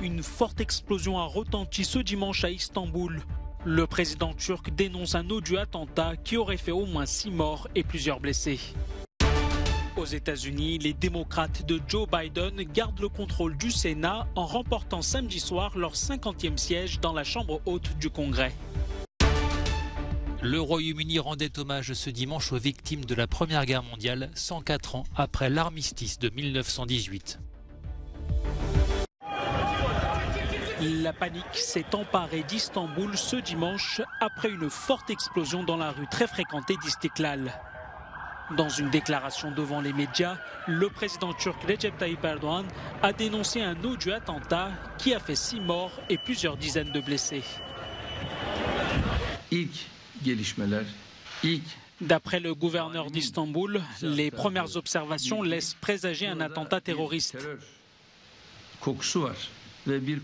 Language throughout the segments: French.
une forte explosion a retenti ce dimanche à Istanbul. Le président turc dénonce un odieux attentat qui aurait fait au moins 6 morts et plusieurs blessés. Aux États-Unis, les démocrates de Joe Biden gardent le contrôle du Sénat en remportant samedi soir leur 50e siège dans la Chambre haute du Congrès. Le Royaume-Uni rendait hommage ce dimanche aux victimes de la Première Guerre mondiale, 104 ans après l'armistice de 1918. La panique s'est emparée d'Istanbul ce dimanche après une forte explosion dans la rue très fréquentée d'Istiklal. Dans une déclaration devant les médias, le président turc Recep Tayyip Erdoğan a dénoncé un odieux attentat qui a fait 6 morts et plusieurs dizaines de blessés. D'après le gouverneur d'Istanbul, les premières observations laissent présager un attentat terroriste.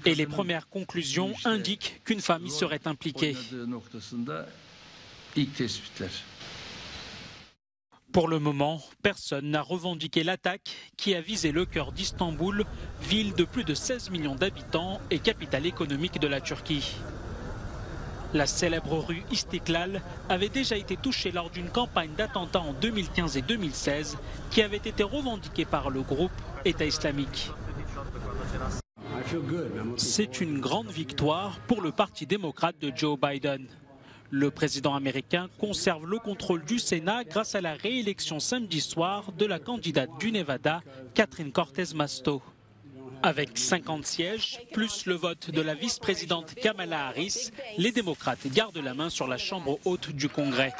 Et les premières conclusions indiquent qu'une famille serait impliquée. Pour le moment, personne n'a revendiqué l'attaque qui a visé le cœur d'Istanbul, ville de plus de 16 millions d'habitants et capitale économique de la Turquie. La célèbre rue Istiklal avait déjà été touchée lors d'une campagne d'attentats en 2015 et 2016 qui avait été revendiquée par le groupe État islamique. C'est une grande victoire pour le Parti démocrate de Joe Biden. Le président américain conserve le contrôle du Sénat grâce à la réélection samedi soir de la candidate du Nevada, Catherine Cortez Masto. Avec 50 sièges, plus le vote de la vice-présidente Kamala Harris, les démocrates gardent la main sur la Chambre haute du Congrès.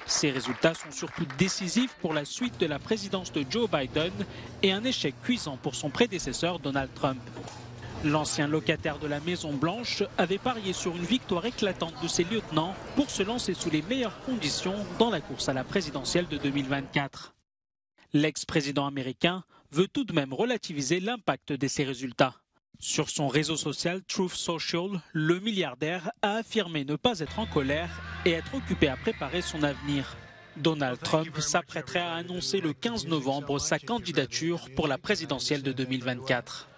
Ces résultats sont surtout décisifs pour la suite de la présidence de Joe Biden et un échec cuisant pour son prédécesseur Donald Trump. L'ancien locataire de la Maison-Blanche avait parié sur une victoire éclatante de ses lieutenants pour se lancer sous les meilleures conditions dans la course à la présidentielle de 2024. L'ex-président américain veut tout de même relativiser l'impact de ces résultats. Sur son réseau social Truth Social, le milliardaire a affirmé ne pas être en colère et être occupé à préparer son avenir. Donald Trump s'apprêterait à annoncer le 15 novembre sa candidature pour la présidentielle de 2024.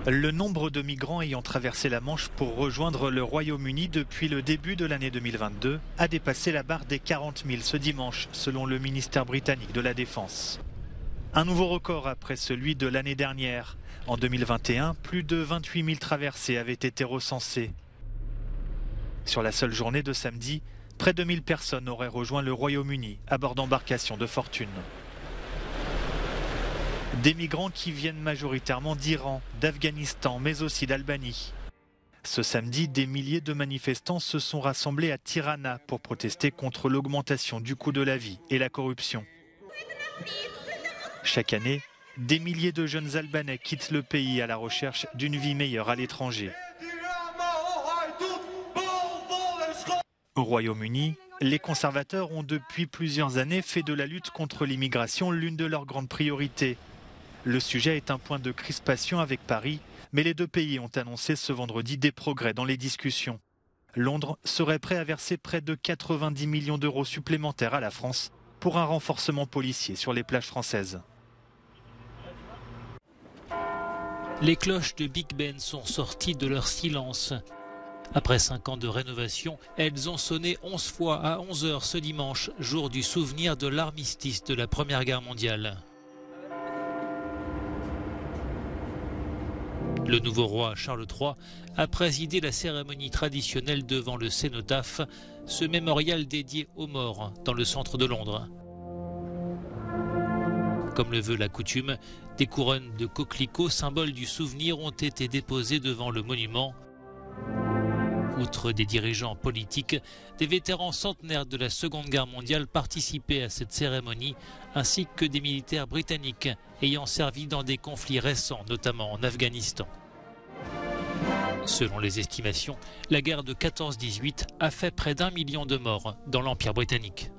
Le nombre de migrants ayant traversé la Manche pour rejoindre le Royaume-Uni depuis le début de l'année 2022 a dépassé la barre des 40 000 ce dimanche, selon le ministère britannique de la Défense. Un nouveau record après celui de l'année dernière. En 2021, plus de 28 000 traversées avaient été recensées. Sur la seule journée de samedi, près de 1000 personnes auraient rejoint le Royaume-Uni à bord d'embarcations de fortune. Des migrants qui viennent majoritairement d'Iran, d'Afghanistan, mais aussi d'Albanie. Ce samedi, des milliers de manifestants se sont rassemblés à Tirana pour protester contre l'augmentation du coût de la vie et la corruption. Chaque année, des milliers de jeunes Albanais quittent le pays à la recherche d'une vie meilleure à l'étranger. Au Royaume-Uni, les conservateurs ont depuis plusieurs années fait de la lutte contre l'immigration l'une de leurs grandes priorités. Le sujet est un point de crispation avec Paris, mais les deux pays ont annoncé ce vendredi des progrès dans les discussions. Londres serait prêt à verser près de 90 millions d'euros supplémentaires à la France pour un renforcement policier sur les plages françaises. Les cloches de Big Ben sont sorties de leur silence. Après 5 ans de rénovation, elles ont sonné 11 fois à 11 h ce dimanche, jour du souvenir de l'armistice de la Première Guerre mondiale. Le nouveau roi Charles III a présidé la cérémonie traditionnelle devant le cénotaphe, ce mémorial dédié aux morts dans le centre de Londres. Comme le veut la coutume, des couronnes de coquelicots, symbole du souvenir, ont été déposées devant le monument. Outre des dirigeants politiques, des vétérans centenaires de la Seconde Guerre mondiale participaient à cette cérémonie, ainsi que des militaires britanniques ayant servi dans des conflits récents, notamment en Afghanistan. Selon les estimations, la guerre de 14-18 a fait près d'1 million de morts dans l'Empire britannique.